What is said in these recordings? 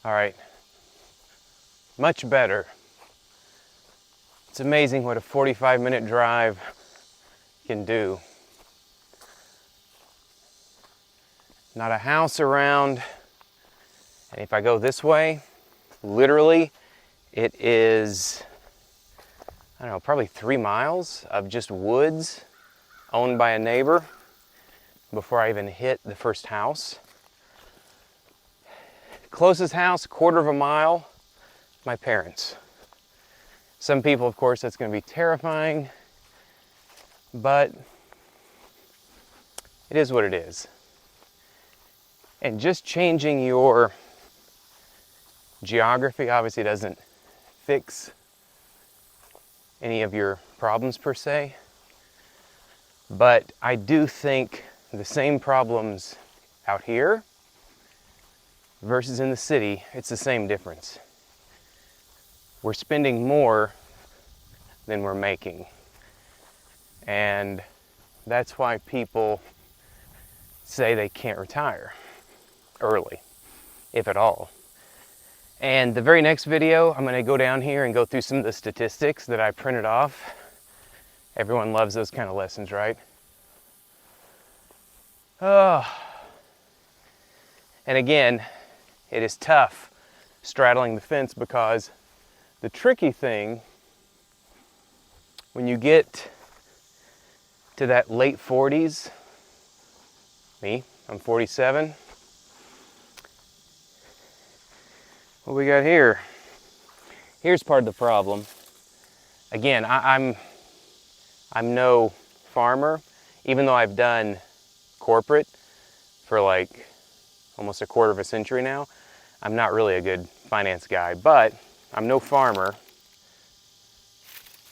All right, much better. It's amazing what a 45-minute drive can do. Not a house around, and if I go this way, literally, it is, I don't know, probably 3 miles of just woods owned by a neighbor before I even hit the first house. Closest house, 1/4 of a mile, my parents. Some people, of course, that's going to be terrifying, but it is what it is. And just changing your geography obviously doesn't fix any of your problems per se, but I do think the same problems out here versus in the city, it's the same difference. We're spending more than we're making. And that's why people say they can't retire early, if at all. And the very next video, I'm going to go down here and go through some of the statistics that I printed off. Everyone loves those kind of lessons, right? Oh. And again, it is tough straddling the fence because the tricky thing, when you get to that late 40s, I'm 47. What we got here? Here's part of the problem. Again, I'm no farmer, even though I've done corporate for like almost a 1/4 of a century now. I'm not really a good finance guy, but I'm no farmer.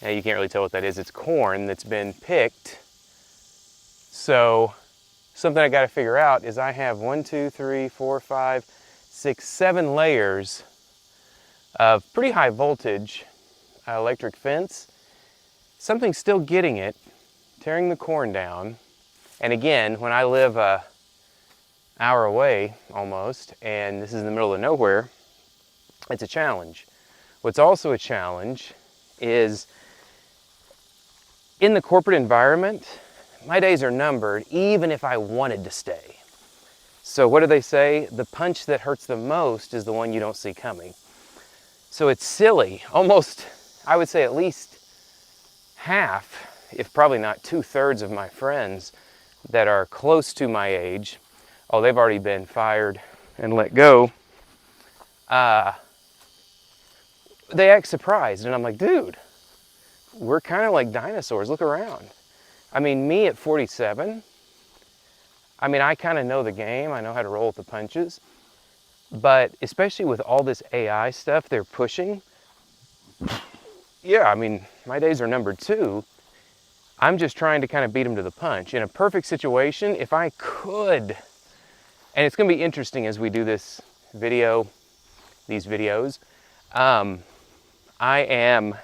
And you can't really tell what that is. It's corn that's been picked. So something I got to figure out is I have 1, 2, 3, 4, 5, 6, 7 layers of pretty high voltage electric fence. Something's still getting it, tearing the corn down. And again, when I live an hour away almost, and this is in the middle of nowhere, it's a challenge. What's also a challenge is in the corporate environment, my days are numbered even if I wanted to stay. So what do they say? The punch that hurts the most is the one you don't see coming. So it's silly. Almost, I would say at least half, if probably not 2/3 of my friends that are close to my age, oh, they've already been fired and let go, they act surprised. And I'm like, dude, we're kind of like dinosaurs. Look around. I mean, me at 47, I mean, I kind of know the game. I know how to roll with the punches. But especially with all this AI stuff they're pushing, yeah, I mean, my days are numbered too. I'm just trying to kind of beat them to the punch. In a perfect situation, if I could, and it's going to be interesting as we do this video, these videos, I am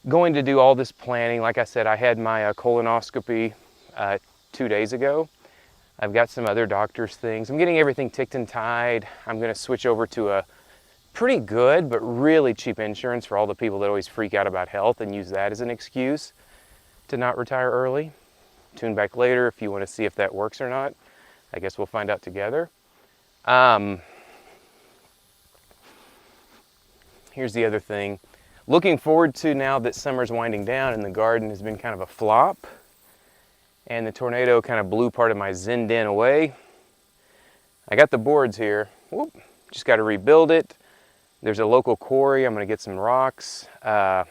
going to do all this planning. Like I said, I had my colonoscopy 2 days ago. I've got some other doctor's things. I'm getting everything ticked and tied. I'm going to switch over to a pretty good but really cheap insurance for all the people that always freak out about health and use that as an excuse to not retire early. Tune back later if you want to see if that works or not. I guess we'll find out together. Here's the other thing. Looking forward to, now that summer's winding down and the garden has been kind of a flop, and the tornado kind of blew part of my Zen den away. I got the boards here. Whoop, just got to rebuild it. There's a local quarry. I'm going to get some rocks. You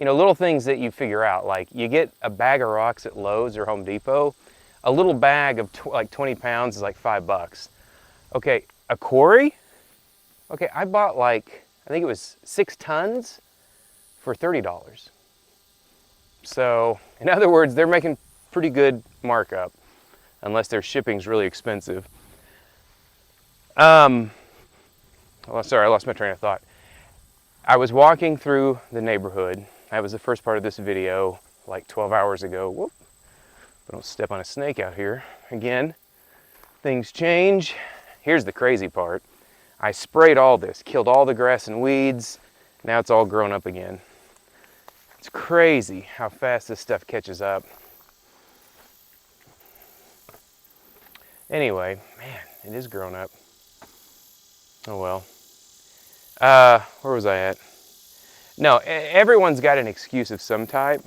know, little things that you figure out. Like you get a bag of rocks at Lowe's or Home Depot. A little bag of like 20 pounds is like $5. Okay, a quarry? Okay, I bought like, I think it was 6 tons for $30. So, in other words, they're making pretty good markup, unless their shipping's really expensive. Oh, sorry, I lost my train of thought. I was walking through the neighborhood. That was the first part of this video, like 12 hours ago. Whoop, but don't step on a snake out here. Again, things change. Here's the crazy part. I sprayed all this, killed all the grass and weeds. Now it's all grown up again. It's crazy how fast this stuff catches up. Anyway, man, it is grown up. Oh well. Where was I at? No, everyone's got an excuse of some type.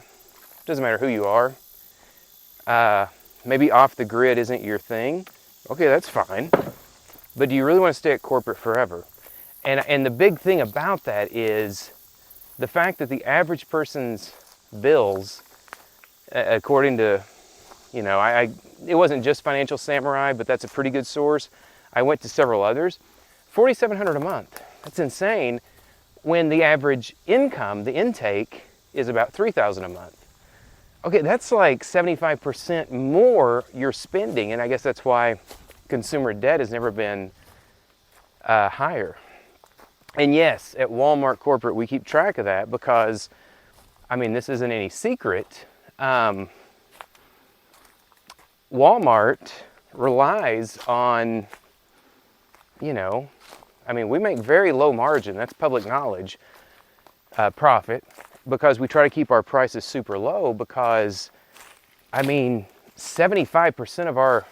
Doesn't matter who you are. Maybe off the grid isn't your thing. Okay, that's fine. But do you really want to stay at corporate forever? And the big thing about that is the fact that the average person's bills, according to, you know, it wasn't just Financial Samurai, but that's a pretty good source. I went to several others. $4,700 a month. That's insane when the average income, the intake, is about $3,000 a month. Okay, that's like 75% more you're spending, and I guess that's why consumer debt has never been higher. And yes, at Walmart Corporate, we keep track of that because, I mean, this isn't any secret. Walmart relies on, you know, I mean, we make very low margin, that's public knowledge, profit, because we try to keep our prices super low because, I mean, 75% of our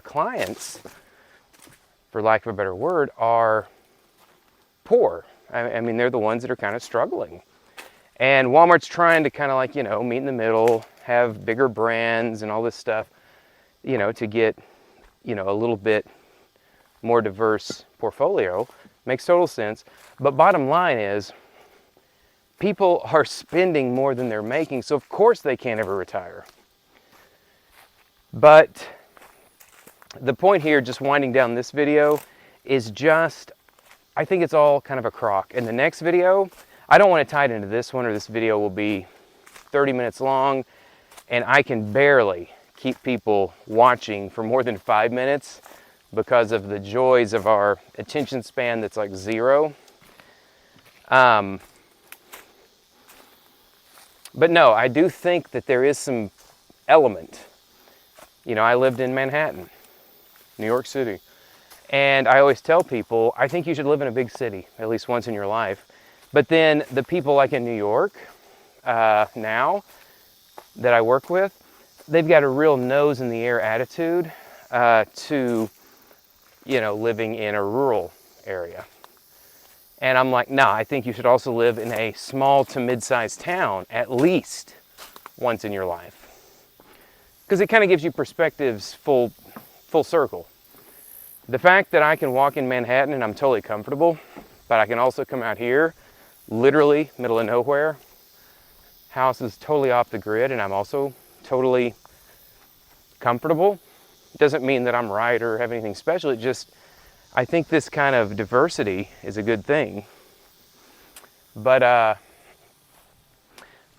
clients, for lack of a better word, are poor. I mean, they're the ones that are kind of struggling. And Walmart's trying to kind of like, you know, meet in the middle, have bigger brands and all this stuff, you know, to get, you know, a little bit more diverse portfolio. Makes total sense. But bottom line is, people are spending more than they're making, so of course they can't ever retire. But the point here, just winding down this video, is just, I think it's all kind of a crock. In the next video, I don't want to tie it into this one, or this video will be 30 minutes long, and I can barely keep people watching for more than 5 minutes because of the joys of our attention span that's like 0. But no, I do think that there is some element. You know, I lived in Manhattan, New York City, and I always tell people, I think you should live in a big city at least once in your life. But then the people like in New York now that I work with, they've got a real nose in the air attitude to, you know, living in a rural area. And I'm like, no, I think you should also live in a small to mid-sized town at least once in your life. Because it kind of gives you perspectives full circle. The fact that I can walk in Manhattan and I'm totally comfortable, but I can also come out here, literally middle of nowhere, house is totally off the grid, and I'm also totally comfortable. Doesn't mean that I'm right or have anything special. It just, I think this kind of diversity is a good thing. But I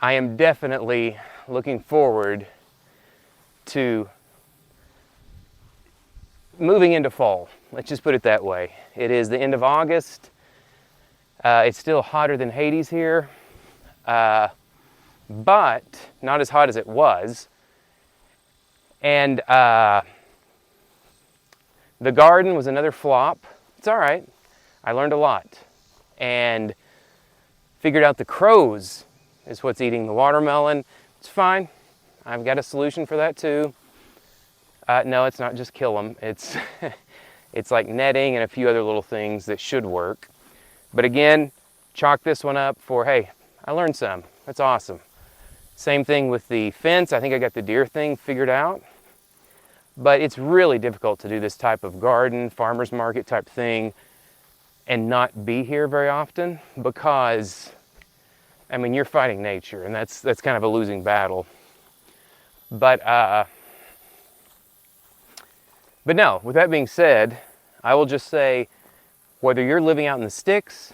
am definitely looking forward to moving into fall. Let's just put it that way. It is the end of August. It's still hotter than Hades here, but not as hot as it was. And the garden was another flop. It's all right. I learned a lot and figured out the crows is what's eating the watermelon. It's fine. I've got a solution for that too. No, it's not just kill them. It's it's like netting and a few other little things that should work. But again, chalk this one up for, hey, I learned some. That's awesome. Same thing with the fence. I think I got the deer thing figured out. But it's really difficult to do this type of garden, farmer's market type thing and not be here very often because, I mean, you're fighting nature, and that's kind of a losing battle. But no, with that being said, I will just say, whether you're living out in the sticks,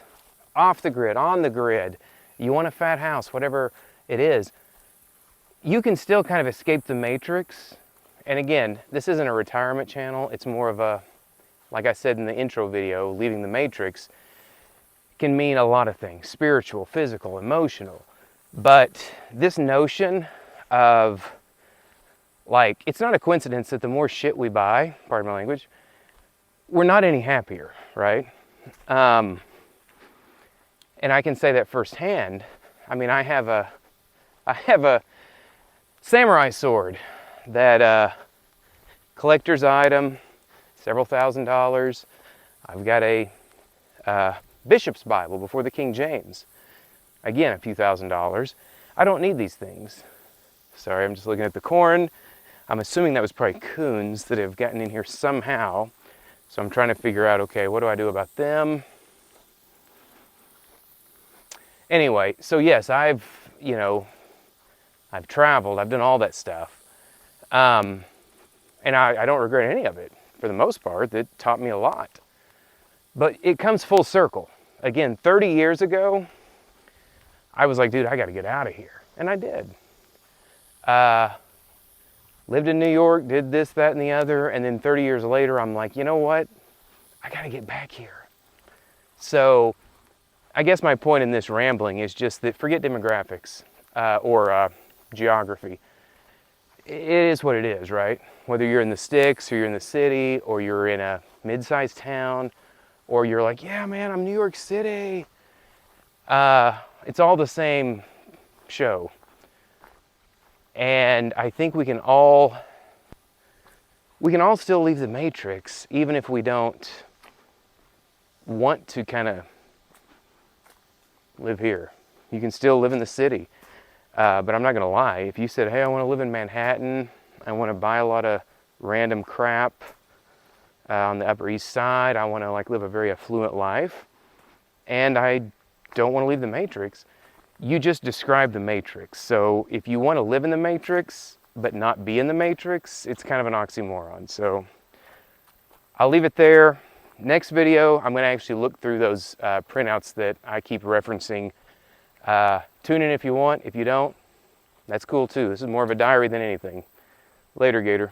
off the grid, on the grid, you want a fat house, whatever it is, you can still kind of escape the matrix. And again, this isn't a retirement channel. It's more of a, like I said in the intro video, leaving the matrix can mean a lot of things, spiritual, physical, emotional. But this notion of, like, it's not a coincidence that the more shit we buy, pardon my language, we're not any happier, right? And I can say that firsthand. I mean, I have a samurai sword that collector's item, several $1,000s. I've got a Bishop's Bible before the King James, again a few $1,000s. I don't need these things. Sorry, I'm just looking at the corn. I'm assuming that was probably coons that have gotten in here somehow. So I'm trying to figure out, okay, what do I do about them? Anyway, so yes, I've traveled, I've done all that stuff. And I don't regret any of it, for the most part. It taught me a lot. But it comes full circle. Again, 30 years ago, I was like, dude, I got to get out of here. And I did. Lived in New York, did this, that, and the other. And then 30 years later, I'm like, you know what? I got to get back here. So I guess my point in this rambling is just that forget demographics or geography. It is what it is, right? Whether you're in the sticks or you're in the city or you're in a mid-sized town or you're like, yeah, man, I'm New York City. It's all the same show. And I think we can all still leave the Matrix, even if we don't want to kind of live here. You can still live in the city. But I'm not going to lie. If you said, hey, I want to live in Manhattan, I want to buy a lot of random crap on the Upper East Side, I want to like live a very affluent life, and I don't want to leave the Matrix, you just described the Matrix. So if you want to live in the Matrix but not be in the Matrix, it's kind of an oxymoron. So I'll leave it there. Next video, I'm going to actually look through those printouts that I keep referencing. Tune in if you want. If you don't, that's cool too. This is more of a diary than anything. Later, Gator.